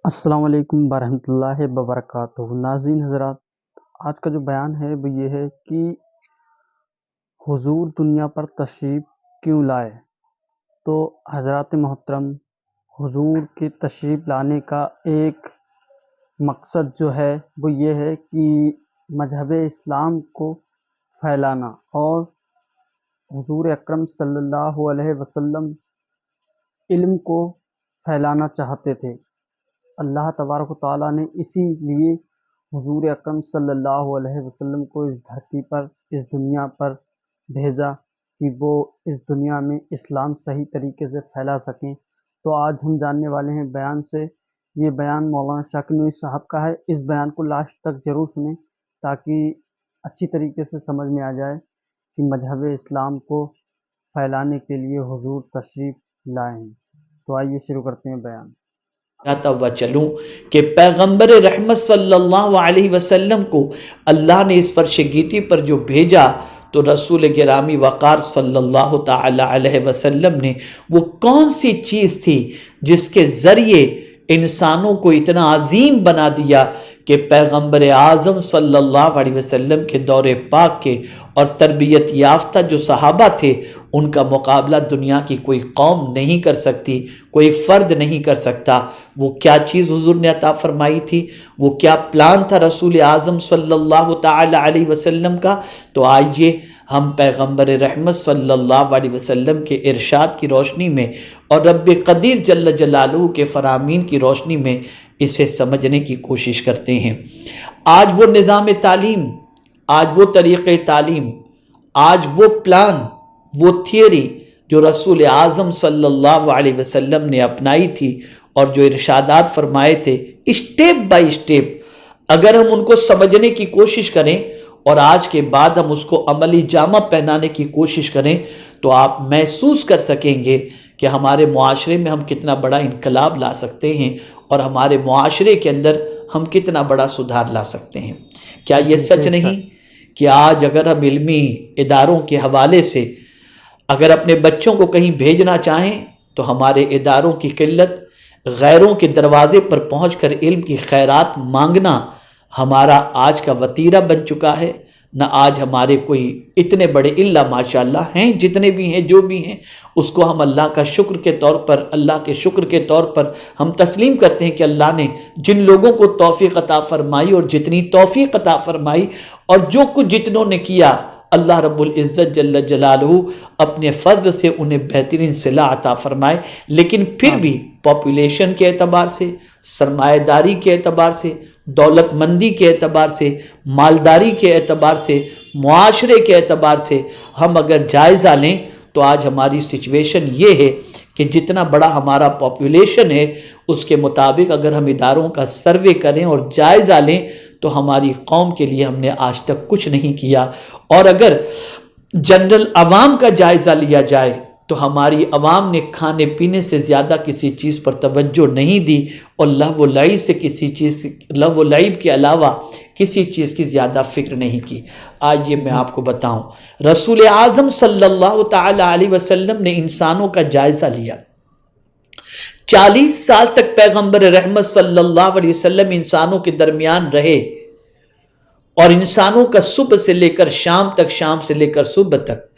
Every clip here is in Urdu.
السلام علیکم ورحمۃ اللہ وبرکاتہ۔ ناظرین حضرات، آج کا جو بیان ہے وہ یہ ہے کہ حضور دنیا پر تشریف کیوں لائے۔ تو حضرات محترم، حضور کے تشریف لانے کا ایک مقصد جو ہے وہ یہ ہے کہ مذہب اسلام کو پھیلانا، اور حضور اکرم صلی اللہ علیہ وسلم علم کو پھیلانا چاہتے تھے۔ اللہ تبارک و تعالیٰ نے اسی لیے حضور اکرم صلی اللہ علیہ وسلم کو اس دھرتی پر، اس دنیا پر بھیجا کہ وہ اس دنیا میں اسلام صحیح طریقے سے پھیلا سکیں۔ تو آج ہم جاننے والے ہیں بیان سے، یہ بیان مولانا شاکر نوری صاحب کا ہے۔ اس بیان کو لاسٹ تک ضرور سنیں تاکہ اچھی طریقے سے سمجھ میں آ جائے کہ مذہب اسلام کو پھیلانے کے لیے حضور تشریف لائے ہیں۔ تو آئیے شروع کرتے ہیں بیان۔ چاہتا ہوا چلوں کہ پیغمبر رحمت صلی اللہ علیہ وسلم کو اللہ نے اس فرش گیتی پر جو بھیجا، تو رسول گرامی وقار صلی اللہ تعالی علیہ وسلم نے وہ کون سی چیز تھی جس کے ذریعے انسانوں کو اتنا عظیم بنا دیا کہ پیغمبر اعظم صلی اللہ علیہ وسلم کے دور پاک کے اور تربیت یافتہ جو صحابہ تھے، ان کا مقابلہ دنیا کی کوئی قوم نہیں کر سکتی، کوئی فرد نہیں کر سکتا۔ وہ کیا چیز حضور نے عطا فرمائی تھی، وہ کیا پلان تھا رسول اعظم صلی اللہ تعالی علیہ وسلم کا؟ تو آئیے ہم پیغمبر رحمت صلی اللہ علیہ وسلم کے ارشاد کی روشنی میں اور رب قدیر جل جلالہ کے فرامین کی روشنی میں اسے سمجھنے کی کوشش کرتے ہیں۔ آج وہ نظام تعلیم، آج وہ طریقہ تعلیم، آج وہ پلان، وہ تھیوری جو رسول اعظم صلی اللہ علیہ وسلم نے اپنائی تھی اور جو ارشادات فرمائے تھے، اسٹیپ بائی اسٹیپ اگر ہم ان کو سمجھنے کی کوشش کریں اور آج کے بعد ہم اس کو عملی جامہ پہنانے کی کوشش کریں، تو آپ محسوس کر سکیں گے کہ ہمارے معاشرے میں ہم کتنا بڑا انقلاب لا سکتے ہیں اور ہمارے معاشرے کے اندر ہم کتنا بڑا سدھار لا سکتے ہیں۔ کیا یہ سچ نہیں کہ آج اگر ہم علمی اداروں کے حوالے سے اگر اپنے بچوں کو کہیں بھیجنا چاہیں تو ہمارے اداروں کی قلت، غیروں کے دروازے پر پہنچ کر علم کی خیرات مانگنا ہمارا آج کا وتیرہ بن چکا ہے؟ نہ آج ہمارے کوئی اتنے بڑے اللہ ماشاءاللہ ہیں، جتنے بھی ہیں جو بھی ہیں اس کو ہم اللہ کا شکر کے طور پر، اللہ کے شکر کے طور پر ہم تسلیم کرتے ہیں کہ اللہ نے جن لوگوں کو توفیق عطا فرمائی اور جتنی توفیق عطا فرمائی اور جو کچھ جتنوں نے کیا، اللہ رب العزت جل جلالہ اپنے فضل سے انہیں بہترین صلہ عطا فرمائے۔ لیکن پھر بھی پاپولیشن کے اعتبار سے، سرمایہ داری کے اعتبار سے، دولت مندی کے اعتبار سے، مالداری کے اعتبار سے، معاشرے کے اعتبار سے ہم اگر جائزہ لیں تو آج ہماری سچویشن یہ ہے کہ جتنا بڑا ہمارا پاپولیشن ہے اس کے مطابق اگر ہم اداروں کا سروے کریں اور جائزہ لیں تو ہماری قوم کے لیے ہم نے آج تک کچھ نہیں کیا۔ اور اگر جنرل عوام کا جائزہ لیا جائے تو ہماری عوام نے کھانے پینے سے زیادہ کسی چیز پر توجہ نہیں دی اور لہو و لعب سے لہو و لعب کے علاوہ کسی چیز کی زیادہ فکر نہیں کی۔ آئیے میں آپ کو بتاؤں، رسول اعظم صلی اللہ تعالی علیہ وسلم نے انسانوں کا جائزہ لیا۔ 40 سال تک پیغمبر رحمت صلی اللہ علیہ وسلم انسانوں کے درمیان رہے اور انسانوں کا صبح سے لے کر شام تک، شام سے لے کر صبح تک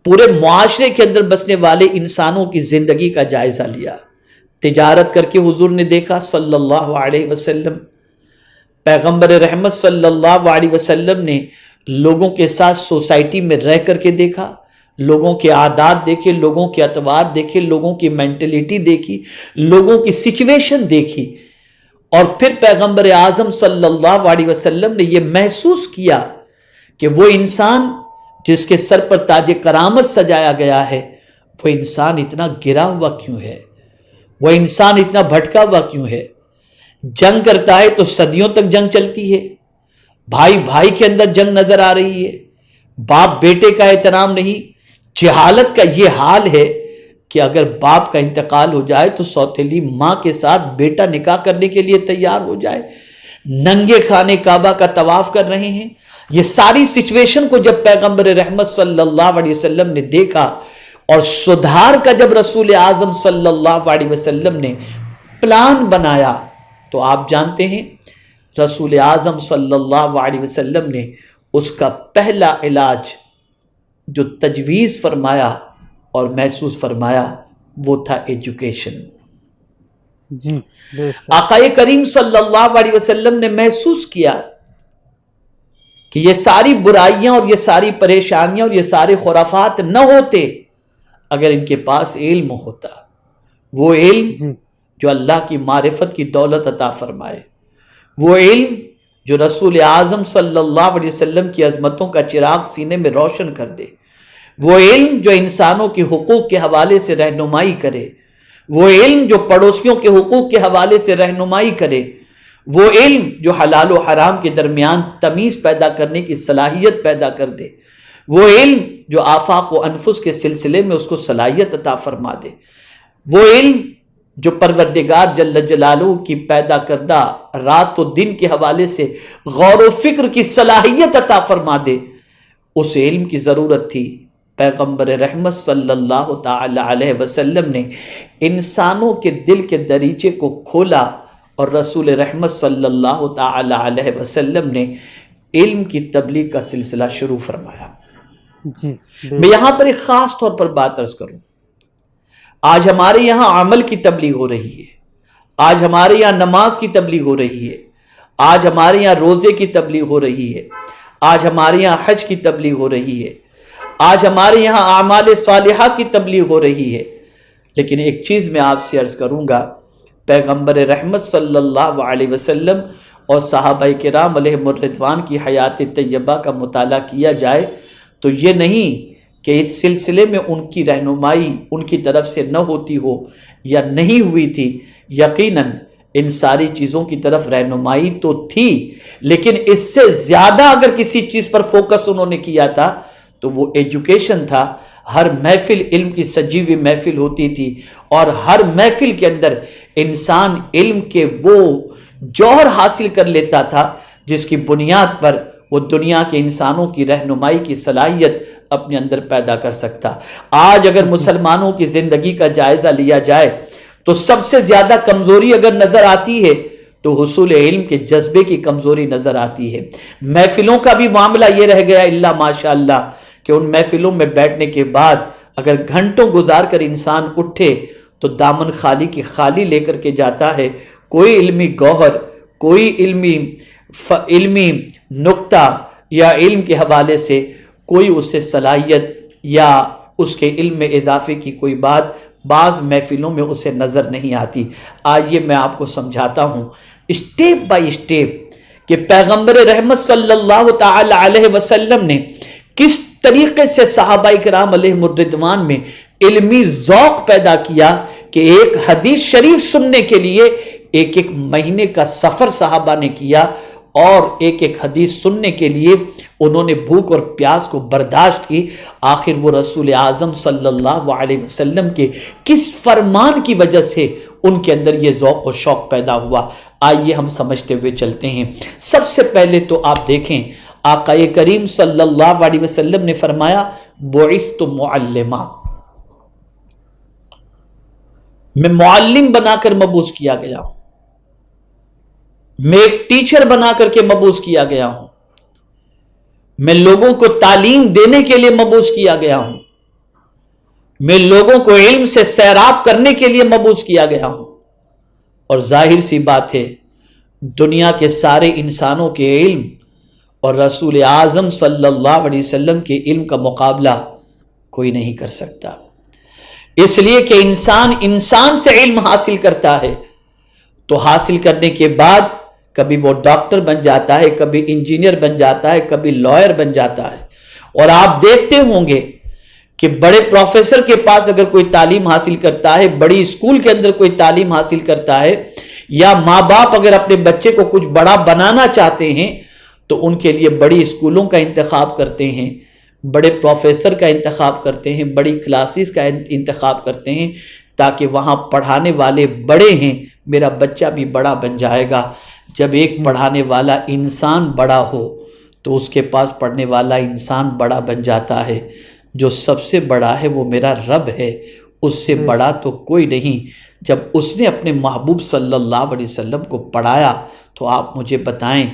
پورے معاشرے کے اندر بسنے والے انسانوں کی زندگی کا جائزہ لیا۔ تجارت کر کے حضور نے دیکھا صلی اللہ علیہ وسلم، پیغمبر رحمت صلی اللہ علیہ وسلم نے لوگوں کے ساتھ سوسائٹی میں رہ کر کے دیکھا، لوگوں کے عادات دیکھے، لوگوں کے اطوار دیکھے، لوگوں کی مینٹلٹی دیکھی، لوگوں کی سچویشن دیکھی، اور پھر پیغمبر اعظم صلی اللہ علیہ وسلم نے یہ محسوس کیا کہ وہ انسان جس کے سر پر تاج کرامت سجایا گیا ہے، وہ انسان اتنا گرا ہوا کیوں ہے، وہ انسان اتنا بھٹکا ہوا کیوں ہے؟ جنگ کرتا ہے تو صدیوں تک جنگ چلتی ہے، بھائی بھائی کے اندر جنگ نظر آ رہی ہے، باپ بیٹے کا احترام نہیں۔ جہالت کا یہ حال ہے کہ اگر باپ کا انتقال ہو جائے تو سوتیلی ماں کے ساتھ بیٹا نکاح کرنے کے لیے تیار ہو جائے، ننگے خانے کعبہ کا طواف کر رہے ہیں۔ یہ ساری سچویشن کو جب پیغمبر رحمت صلی اللہ علیہ وسلم نے دیکھا اور سدھار کا جب رسول اعظم صلی اللہ علیہ وسلم نے پلان بنایا تو آپ جانتے ہیں رسول اعظم صلی اللہ علیہ وسلم نے اس کا پہلا علاج جو تجویز فرمایا اور محسوس فرمایا وہ تھا ایجوکیشن۔ جی بے شک۔ آقا کریم صلی اللہ علیہ وسلم نے محسوس کیا کہ یہ ساری برائیاں اور یہ ساری پریشانیاں اور یہ سارے خرافات نہ ہوتے اگر ان کے پاس علم ہوتا، وہ علم جی جو اللہ کی معرفت کی دولت عطا فرمائے، وہ علم جو رسول اعظم صلی اللہ علیہ وسلم کی عظمتوں کا چراغ سینے میں روشن کر دے، وہ علم جو انسانوں کے حقوق کے حوالے سے رہنمائی کرے، وہ علم جو پڑوسیوں کے حقوق کے حوالے سے رہنمائی کرے، وہ علم جو حلال و حرام کے درمیان تمیز پیدا کرنے کی صلاحیت پیدا کر دے، وہ علم جو آفاق و انفس کے سلسلے میں اس کو صلاحیت عطا فرما دے، وہ علم جو پروردگار جل جلالہ کی پیدا کردہ رات و دن کے حوالے سے غور و فکر کی صلاحیت عطا فرما دے، اس علم کی ضرورت تھی۔ پیغمبر رحمت صلی اللہ تعالی علیہ وسلم نے انسانوں کے دل کے دریچے کو کھولا اور رسول رحمت صلی اللہ تعالی علیہ وسلم نے علم کی تبلیغ کا سلسلہ شروع فرمایا۔ جی میں یہاں پر ایک خاص طور پر بات عرض کروں، آج ہمارے یہاں عمل کی تبلیغ ہو رہی ہے، آج ہمارے یہاں نماز کی تبلیغ ہو رہی ہے، آج ہمارے یہاں روزے کی تبلیغ ہو رہی ہے، آج ہمارے یہاں حج کی تبلیغ ہو رہی ہے، آج ہمارے یہاں اعمال صالحہ کی تبلیغ ہو رہی ہے، لیکن ایک چیز میں آپ سے عرض کروں گا، پیغمبر رحمت صلی اللہ علیہ وسلم اور صحابہ کرام علیہم الرضوان کی حیات طیبہ کا مطالعہ کیا جائے تو یہ نہیں کہ اس سلسلے میں ان کی رہنمائی ان کی طرف سے نہ ہوتی ہو یا نہیں ہوئی تھی، یقیناً ان ساری چیزوں کی طرف رہنمائی تو تھی، لیکن اس سے زیادہ اگر کسی چیز پر فوکس انہوں نے کیا تھا تو وہ ایجوکیشن تھا۔ ہر محفل علم کی سجی ہوئی محفل ہوتی تھی اور ہر محفل کے اندر انسان علم کے وہ جوہر حاصل کر لیتا تھا جس کی بنیاد پر وہ دنیا کے انسانوں کی رہنمائی کی صلاحیت اپنے اندر پیدا کر سکتا۔ آج اگر مسلمانوں کی زندگی کا جائزہ لیا جائے تو سب سے زیادہ کمزوری اگر نظر آتی ہے تو حصول علم کے جذبے کی کمزوری نظر آتی ہے۔ محفلوں کا بھی معاملہ یہ رہ گیا الا ماشاء اللہ کہ ان محفلوں میں بیٹھنے کے بعد اگر گھنٹوں گزار کر انسان اٹھے تو دامن خالی کی خالی لے کر کے جاتا ہے، کوئی علمی گوہر، کوئی علمی نقطہ یا علم کے حوالے سے کوئی اسے صلاحیت یا اس کے علم میں اضافے کی کوئی بات بعض محفلوں میں اسے نظر نہیں آتی۔ آئیے میں آپ کو سمجھاتا ہوں اسٹیپ بائی اسٹیپ کہ پیغمبر رحمت صلی اللہ تعالی علیہ وسلم نے کس طریقے سے صحابہ کرام علیہم الرضوان میں علمی ذوق پیدا کیا کہ ایک حدیث شریف سننے کے لیے ایک ایک مہینے کا سفر صحابہ نے کیا اور ایک ایک حدیث سننے کے لیے انہوں نے بھوک اور پیاس کو برداشت کی۔ آخر وہ رسول اعظم صلی اللہ علیہ وسلم کے کس فرمان کی وجہ سے ان کے اندر یہ ذوق و شوق پیدا ہوا، آئیے ہم سمجھتے ہوئے چلتے ہیں۔ سب سے پہلے تو آپ دیکھیں آقا کریم صلی اللہ علیہ وسلم نے فرمایا بعثت معلما، میں معلم بنا کر مبعوث کیا گیا ہوں، میں ایک ٹیچر بنا کر کے مبعوث کیا گیا ہوں، میں لوگوں کو تعلیم دینے کے لیے مبعوث کیا گیا ہوں، میں لوگوں کو علم سے سیراب کرنے کے لیے مبعوث کیا گیا ہوں۔ اور ظاہر سی بات ہے دنیا کے سارے انسانوں کے علم اور رسول اعظم صلی اللہ علیہ وسلم کے علم کا مقابلہ کوئی نہیں کر سکتا، اس لیے کہ انسان سے علم حاصل کرتا ہے تو حاصل کرنے کے بعد کبھی وہ ڈاکٹر بن جاتا ہے، کبھی انجینئر بن جاتا ہے، کبھی لائر بن جاتا ہے۔ اور آپ دیکھتے ہوں گے کہ بڑے پروفیسر کے پاس اگر کوئی تعلیم حاصل کرتا ہے، بڑی اسکول کے اندر کوئی تعلیم حاصل کرتا ہے، یا ماں باپ اگر اپنے بچے کو کچھ بڑا بنانا چاہتے ہیں تو ان کے لیے بڑی اسکولوں کا انتخاب کرتے ہیں، بڑے پروفیسر کا انتخاب کرتے ہیں، بڑی کلاسز کا انتخاب کرتے ہیں تاکہ وہاں پڑھانے والے بڑے ہیں، میرا بچہ بھی بڑا بن جائے گا۔ جب ایک پڑھانے والا انسان بڑا ہو تو اس کے پاس پڑھنے والا انسان بڑا بن جاتا ہے۔ جو سب سے بڑا ہے وہ میرا رب ہے، اس سے بڑا تو کوئی نہیں۔ جب اس نے اپنے محبوب صلی اللہ علیہ وسلم کو پڑھایا تو آپ مجھے بتائیں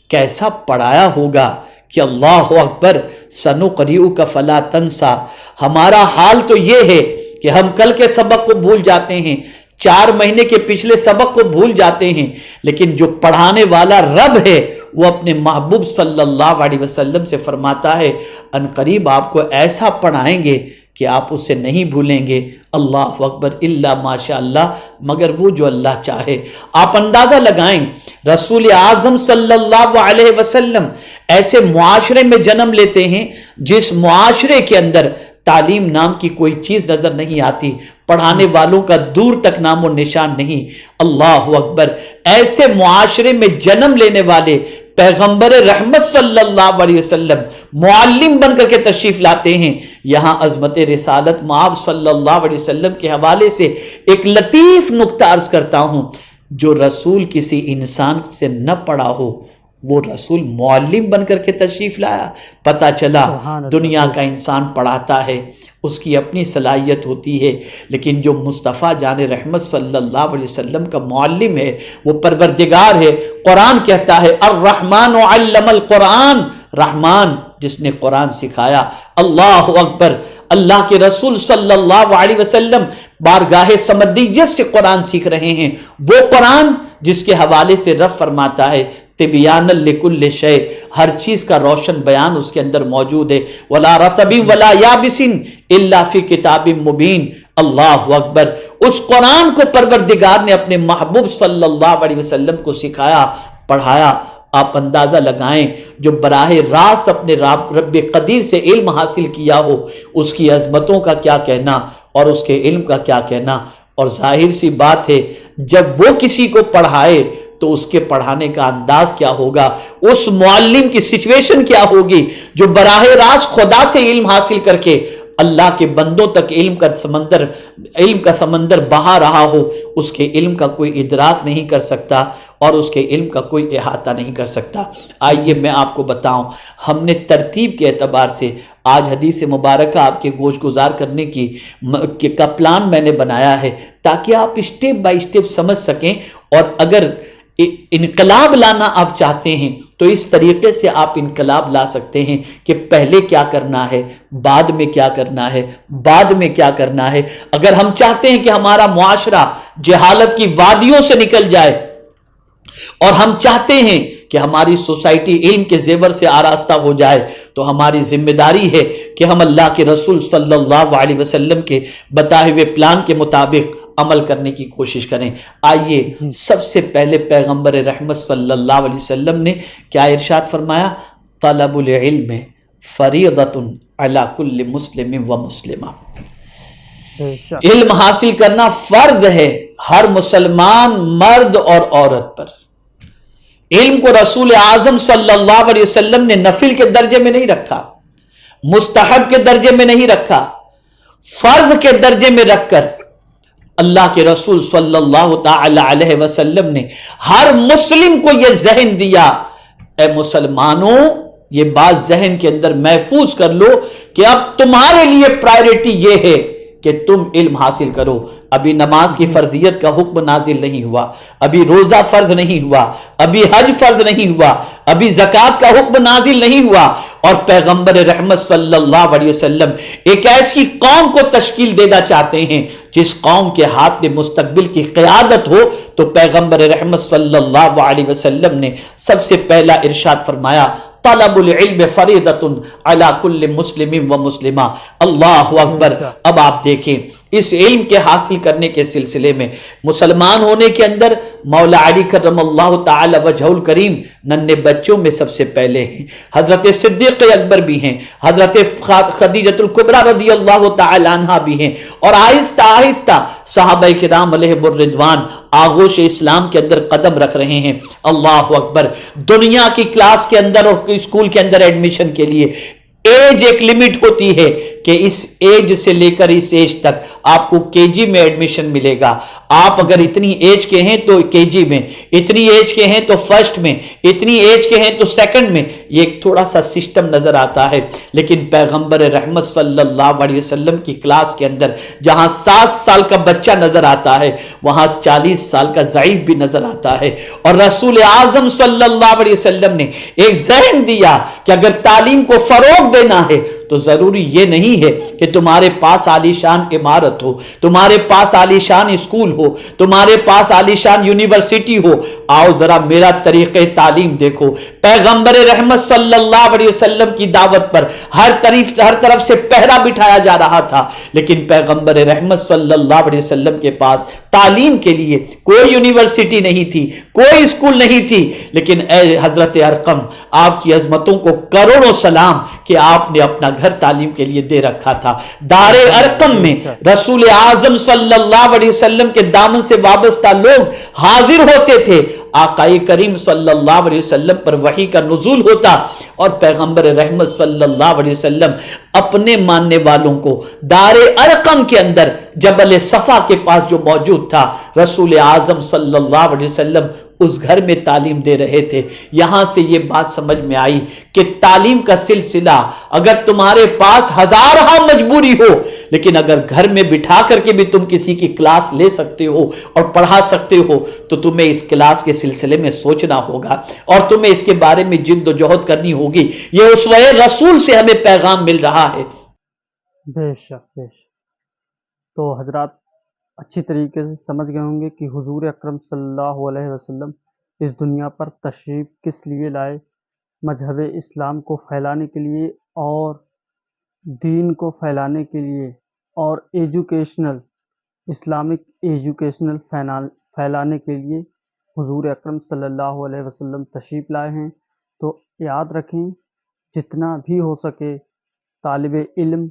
کیسا پڑھایا ہوگا کہ اللہ اکبر سنقرئک فلا تنسا۔ ہمارا حال تو یہ ہے کہ ہم کل کے سبق کو بھول جاتے ہیں، 4 مہینے کے پچھلے سبق کو بھول جاتے ہیں، لیکن جو پڑھانے والا رب ہے وہ اپنے محبوب صلی اللہ علیہ وسلم سے فرماتا ہے ان قریب آپ کو ایسا پڑھائیں گے کہ آپ اسے نہیں بھولیں گے۔ اللہ اکبر، الا ماشاء اللہ، مگر وہ جو اللہ چاہے۔ آپ اندازہ لگائیں رسول اعظم صلی اللہ علیہ وسلم ایسے معاشرے میں جنم لیتے ہیں جس معاشرے کے اندر تعلیم نام کی کوئی چیز نظر نہیں آتی، پڑھانے والوں کا دور تک نام و نشان نہیں۔ اللہ اکبر، ایسے معاشرے میں جنم لینے والے پیغمبر رحمت صلی اللہ علیہ وسلم معلم بن کر کے تشریف لاتے ہیں۔ یہاں عظمت رسالت مآب صلی اللہ علیہ وسلم کے حوالے سے ایک لطیف نکتہ عرض کرتا ہوں۔ جو رسول کسی انسان سے نہ پڑھا ہو وہ رسول معلم بن کر کے تشریف لایا۔ پتہ چلا دنیا کا انسان پڑھاتا ہے، اس کی اپنی صلاحیت ہوتی ہے، لیکن جو مصطفیٰ جان رحمت صلی اللہ علیہ وسلم کا معلم ہے وہ پروردگار ہے۔ قرآن کہتا ہے الرحمن علم القرآن، رحمان جس نے قرآن سکھایا۔ اللہ اکبر، اللہ کے رسول صلی اللہ علیہ وسلم بارگاہ سمدیت سے قرآن سیکھ رہے ہیں، وہ قرآن جس کے حوالے سے رب فرماتا ہے تبیان لکل شیء، ہر چیز کا روشن بیان اس کے اندر موجود ہے۔ ولا رطب ولا یابس الا فی کتاب مبین۔ اللہ اکبر، اس قرآن کو پروردگار نے اپنے محبوب صلی اللہ علیہ وسلم کو سکھایا، پڑھایا۔ آپ اندازہ لگائیں جو براہ راست اپنے رب قدیر سے علم حاصل کیا ہو اس کی عظمتوں کا کیا کہنا اور اس کے علم کا کیا کہنا۔ اور ظاہر سی بات ہے جب وہ کسی کو پڑھائے تو اس کے پڑھانے کا انداز کیا ہوگا، اس معلم کی سچویشن کیا ہوگی جو براہ راست خدا سے علم حاصل کر کے اللہ کے بندوں تک علم کا سمندر بہا رہا ہو۔ اس کے علم کا کوئی ادراک نہیں کر سکتا اور اس کے علم کا کوئی احاطہ نہیں کر سکتا۔ آئیے میں آپ کو بتاؤں، ہم نے ترتیب کے اعتبار سے آج حدیث مبارکہ آپ کے گوش گزار کرنے کا پلان میں نے بنایا ہے تاکہ آپ اسٹیپ بائی اسٹیپ سمجھ سکیں، اور اگر انقلاب لانا آپ چاہتے ہیں تو اس طریقے سے آپ انقلاب لا سکتے ہیں کہ پہلے کیا کرنا ہے، بعد میں کیا کرنا ہے، بعد میں کیا کرنا ہے۔ اگر ہم چاہتے ہیں کہ ہمارا معاشرہ جہالت کی وادیوں سے نکل جائے اور ہم چاہتے ہیں کہ ہماری سوسائٹی علم کے زیور سے آراستہ ہو جائے تو ہماری ذمہ داری ہے کہ ہم اللہ کے رسول صلی اللہ علیہ وسلم کے بتائے ہوئے پلان کے مطابق عمل کرنے کی کوشش کریں۔ آئیے سب سے پہلے پیغمبر رحمت صلی اللہ علیہ وسلم نے کیا ارشاد فرمایا؟ طلب العلم فریضۃ علی کل مسلم و مسلمہ، علم حاصل کرنا فرض ہے ہر مسلمان مرد اور عورت پر۔ علم کو رسول اعظم صلی اللہ علیہ وسلم نے نفل کے درجے میں نہیں رکھا، مستحب کے درجے میں نہیں رکھا، فرض کے درجے میں رکھ کر اللہ کے رسول صلی اللہ تعالی علیہ وسلم نے ہر مسلم کو یہ ذہن دیا، اے مسلمانوں یہ بات ذہن کے اندر محفوظ کر لو کہ اب تمہارے لیے پرائیورٹی یہ ہے کہ تم علم حاصل کرو۔ ابھی نماز کی فرضیت کا حکم نازل نہیں ہوا، ابھی روزہ فرض نہیں ہوا، ابھی حج فرض نہیں ہوا، ابھی زکوٰۃ کا حکم نازل نہیں ہوا، اور پیغمبر رحمت صلی اللہ علیہ وسلم ایک ایسی قوم کو تشکیل دینا چاہتے ہیں جس قوم کے ہاتھ میں مستقبل کی قیادت ہو، تو پیغمبر رحمت صلی اللہ علیہ وسلم نے سب سے پہلا ارشاد فرمایا طلب العلم فریضۃ علی کل مسلم و مسلمہ۔ اللہ اکبر۔ اب آپ دیکھیں اس علم کے حاصل کرنے کے سلسلے میں مسلمان ہونے کے اندر مولا علی کرم اللہ تعالی وجہ الکریم ننھے بچوں میں سب سے پہلے ہیں، حضرت صدیق اکبر بھی ہیں، حضرت خدیجۃ الکبریٰ رضی اللہ تعالی عنہا بھی ہیں، اور آہستہ آہستہ صحابہ کرام علیہم الرضوان آغوش اسلام کے اندر قدم رکھ رہے ہیں۔ اللہ اکبر۔ دنیا کی کلاس کے اندر اور اسکول کے اندر ایڈمیشن کے لیے ایج ایک لمٹ ہوتی ہے کہ اس ایج سے لے کر اس ایج تک آپ کو کے جی میں ایڈمیشن ملے گا. آپ اگر اتنی ایج کے ہیں تو کے جی میں، اتنی ایج کے ہیں تو فرسٹ میں، اتنی ایج کے ہیں تو سیکنڈ میں. یہ ایک تھوڑا سا سسٹم نظر آتا ہے، لیکن پیغمبر رحمت صلی اللہ علیہ وسلم کی کلاس کے اندر جہاں 7 سال کا بچہ نظر آتا ہے وہاں 40 سال کا ضعیف بھی نظر آتا ہے. اور رسول اعظم صلی اللہ علیہ وسلم نے ایک ذہن دیا کہ اگر تعلیم کو فروغ دینا ہے تو ضروری یہ نہیں ہے کہ تمہارے پاس عالیشان عمارت ہو، تمہارے پاس عالیشان اسکول ہو، تمہارے پاس عالیشان یونیورسٹی ہو. آؤ ذرا میرا طریقہ تعلیم دیکھو. پیغمبر رحمت صلی اللہ علیہ وسلم کی دعوت پر ہر طرف سے پہرا بٹھایا جا رہا تھا، لیکن پیغمبر رحمت صلی اللہ علیہ وسلم کے پاس تعلیم کے لیے کوئی یونیورسٹی نہیں تھی، کوئی اسکول نہیں تھی. لیکن اے حضرت ارقم، آپ کی عظمتوں کو کروڑوں سلام کہ آپ نے اپنا گھر تعلیم کے لیے دے رکھا تھا. دار ارقم میں رسول اعظم صلی اللہ علیہ وسلم کے دامن سے وابستہ لوگ حاضر ہوتے تھے. آقا کریم صلی اللہ علیہ وسلم پر وحی کا نزول ہوتا اور پیغمبر رحمت صلی اللہ علیہ وسلم اپنے ماننے والوں کو دار ارقم کے اندر جبل صفا کے پاس جو موجود تھا، رسول اعظم صلی اللہ علیہ وسلم اس گھر میں تعلیم دے رہے تھے. یہاں سے یہ بات سمجھ میں آئی کہ تعلیم کا سلسلہ اگر تمہارے پاس ہزارہ مجبوری ہو، لیکن اگر گھر میں بٹھا کر کے بھی تم کسی کی کلاس لے سکتے ہو اور پڑھا سکتے ہو تو تمہیں اس کلاس کے سلسلے میں سوچنا ہوگا اور تمہیں اس کے بارے میں جد و جہد کرنی ہوگی. یہ اسوہ رسول سے ہمیں پیغام مل رہا ہے. بے شک بے شک. تو حضرات اچھی طریقے سے سمجھ گئے ہوں گے کہ حضور اکرم صلی اللہ علیہ وسلم اس دنیا پر تشریف کس لیے لائے. مذہب اسلام کو پھیلانے کے لیے اور دین کو پھیلانے کے لیے اور اسلامک ایجوکیشنل پھیلانے کے لیے حضور اکرم صلی اللہ علیہ وسلم تشریف لائے ہیں. تو یاد رکھیں، جتنا بھی ہو سکے طالب علم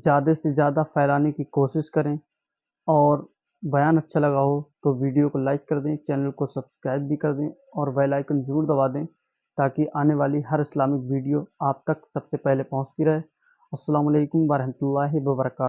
زیادہ سے زیادہ پھیلانے کی کوشش کریں. اور بیان اچھا لگا ہو تو ویڈیو کو لائک کر دیں، چینل کو سبسکرائب بھی کر دیں اور بیل آئیکن ضرور دبا دیں تاکہ آنے والی ہر اسلامک ویڈیو آپ تک سب سے پہلے پہنچتی رہے. السلام علیکم ورحمۃ اللہ وبرکاتہ.